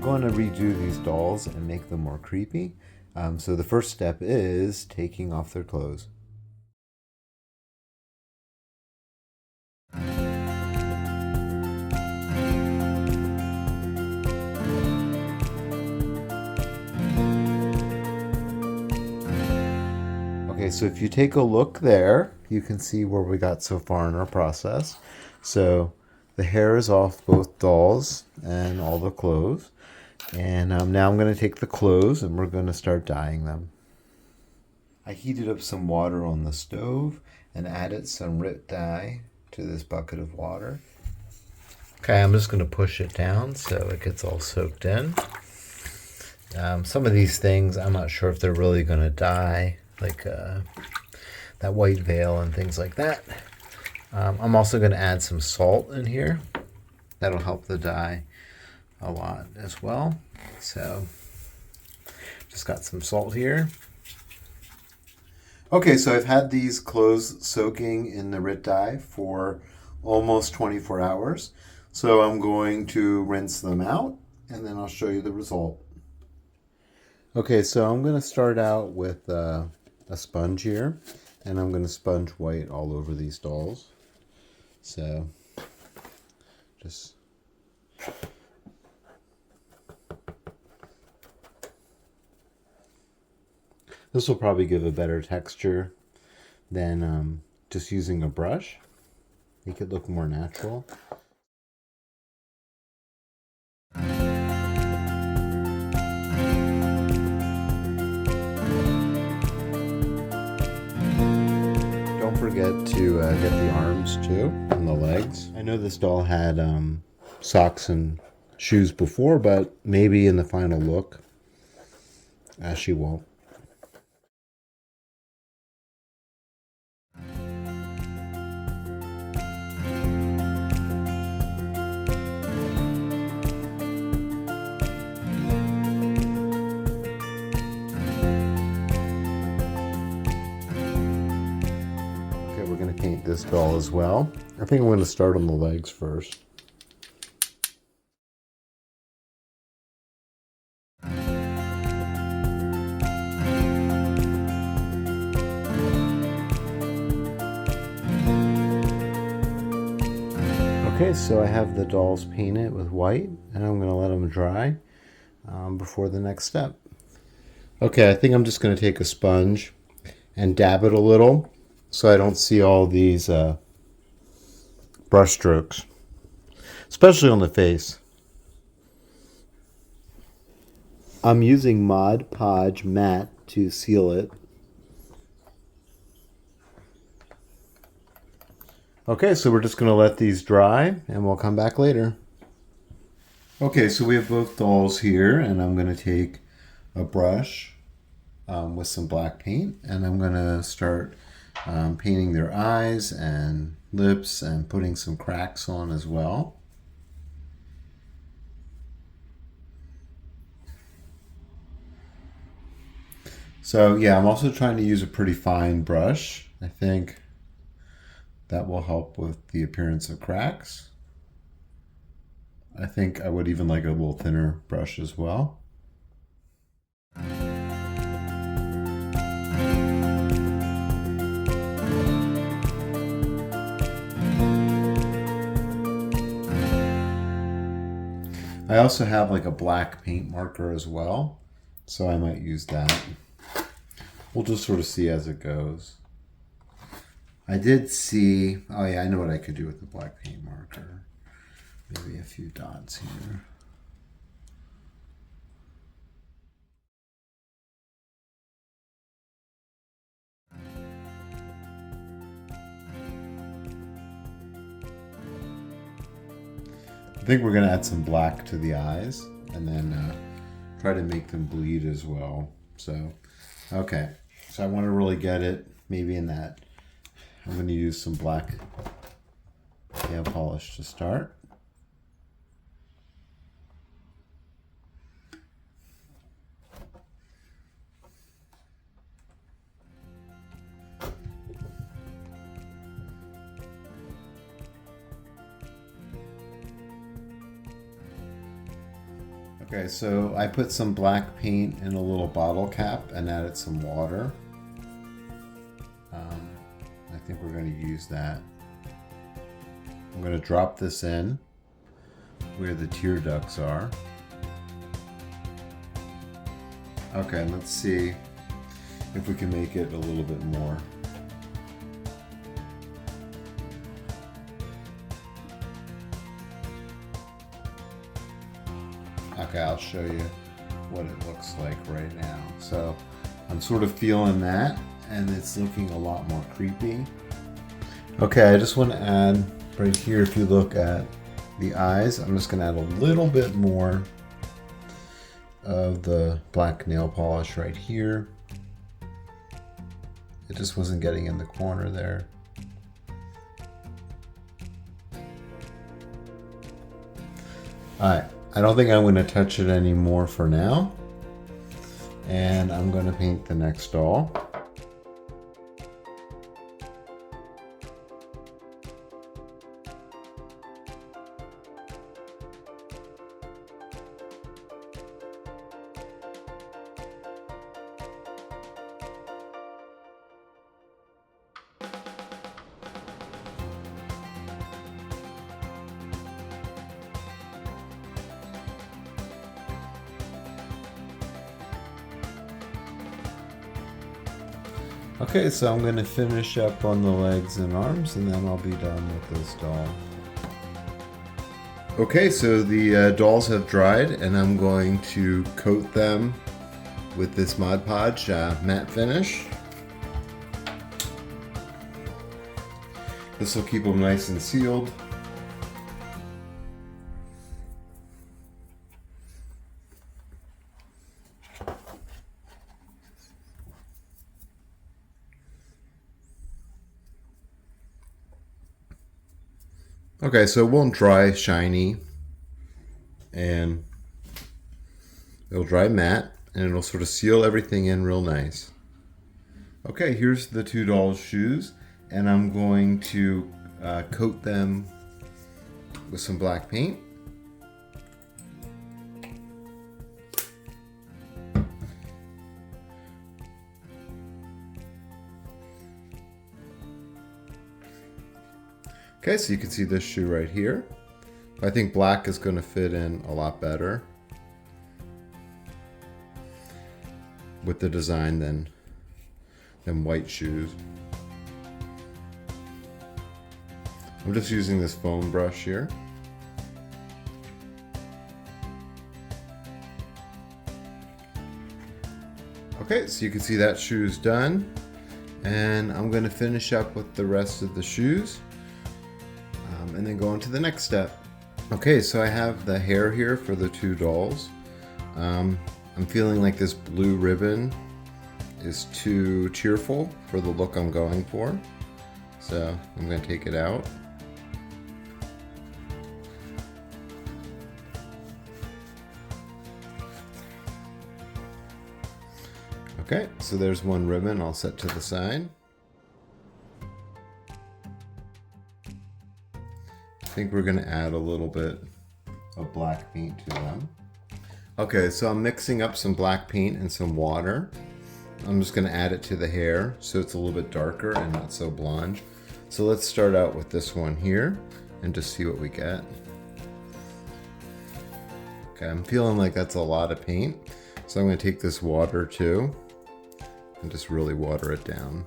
going to redo these dolls and make them more creepy. So the first step is taking off their clothes. Okay, so if you take a look there, you can see where we got so far in our process. So the hair is off both dolls and all the clothes. And now I'm going to take the clothes and we're going to start dyeing them. I heated up some water on the stove and added some RIT dye to this bucket of water. Okay, I'm just going to push it down so it gets all soaked in. Some of these things, I'm not sure if they're really going to dye, like that white veil and things like that. I'm also going to add some salt in here. That'll help the dye a lot as well. So just got some salt here. Okay, so I've had these clothes soaking in the RIT dye for almost 24 hours. So I'm going to rinse them out and then I'll show you the result. Okay, so I'm going to start out with a sponge here, and I'm going to sponge white all over these dolls. So just this will probably give a better texture than just using a brush. Make it look more natural. Don't forget to get the arms too and the legs. I know this doll had socks and shoes before, but maybe in the final look she won't. We're going to paint this doll as well. I think I'm going to start on the legs first. Okay, so I have the dolls painted with white, and I'm going to let them dry before the next step. Okay, I think I'm just going to take a sponge and dab it a little so I don't see all these brush strokes, especially on the face. I'm using Mod Podge matte to seal it. Okay, so we're just going to let these dry and we'll come back later. Okay, so we have both dolls here, and I'm going to take a brush with some black paint, and I'm going to start painting their eyes and lips and putting some cracks on as well. So yeah, I'm also trying to use a pretty fine brush. I think that will help with the appearance of cracks. I think I would even like a little thinner brush as well. I also have like a black paint marker as well, so I might use that. We'll just sort of see as it goes. I did see, oh yeah, I know what I could do with the black paint marker. Maybe a few dots here. I think we're going to add some black to the eyes and then try to make them bleed as well. So, okay. So I want to really get it maybe in that. I'm going to use some black nail polish to start. Okay, so I put some black paint in a little bottle cap and added some water. I think we're going to use that. I'm going to drop this in where the tear ducts are. Okay, let's see if we can make it a little bit more. Okay, I'll show you what it looks like right now. So I'm sort of feeling that, and it's looking a lot more creepy. Okay, I just want to add right here, if you look at the eyes, I'm just going to add a little bit more of the black nail polish right here. It just wasn't getting in the corner there. Alright, I don't think I'm going to touch it anymore for now. And I'm going to paint the next doll. Okay, so I'm going to finish up on the legs and arms, and then I'll be done with this doll. Okay, so the dolls have dried, and I'm going to coat them with this Mod Podge matte finish. This will keep them nice and sealed. Okay, so it won't dry shiny, and it'll dry matte, and it'll sort of seal everything in real nice. Okay, here's the two dolls' shoes, and I'm going to coat them with some black paint. Okay, so you can see this shoe right here. I think black is going to fit in a lot better with the design than white shoes. I'm just using this foam brush here. Okay, so you can see that shoe's done, and I'm going to finish up with the rest of the shoes. And then go on to the next step. Okay, so I have the hair here for the two dolls. I'm feeling like this blue ribbon is too cheerful for the look I'm going for. So I'm going to take it out. Okay, so there's one ribbon I'll set to the side. I think we're going to add a little bit of black paint to them. Okay, so I'm mixing up some black paint and some water. I'm just going to add it to the hair so it's a little bit darker and not so blonde. So let's start out with this one here and just see what we get. Okay, I'm feeling like that's a lot of paint. So I'm going to take this water too and just really water it down.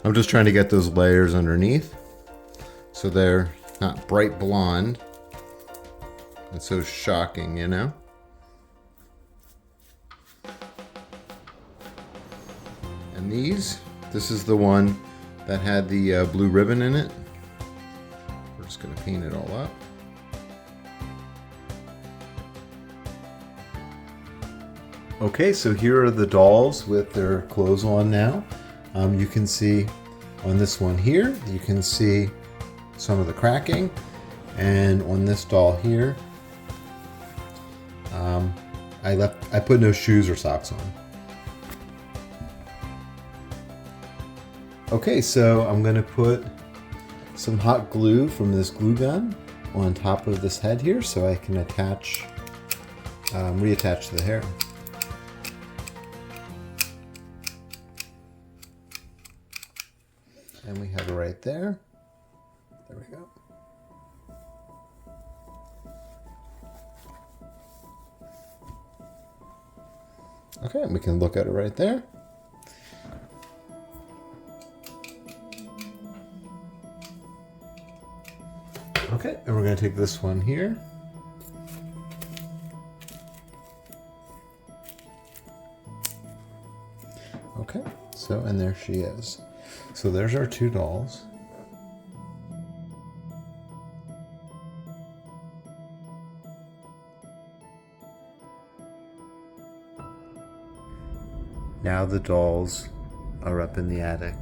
I'm just trying to get those layers underneath so they're not bright blonde and so shocking, you know? And this is the one that had the blue ribbon in it. We're just going to paint it all up. Okay, so here are the dolls with their clothes on now. You can see on this one here, you can see some of the cracking, and on this doll here, I put no shoes or socks on. Okay, so I'm going to put some hot glue from this glue gun on top of this head here so I can attach, reattach to the hair. And we have it right there. There we go. Okay, we can look at it right there. Okay, and we're going to take this one here. Okay, so, and there she is. So there's our two dolls. Now the dolls are up in the attic.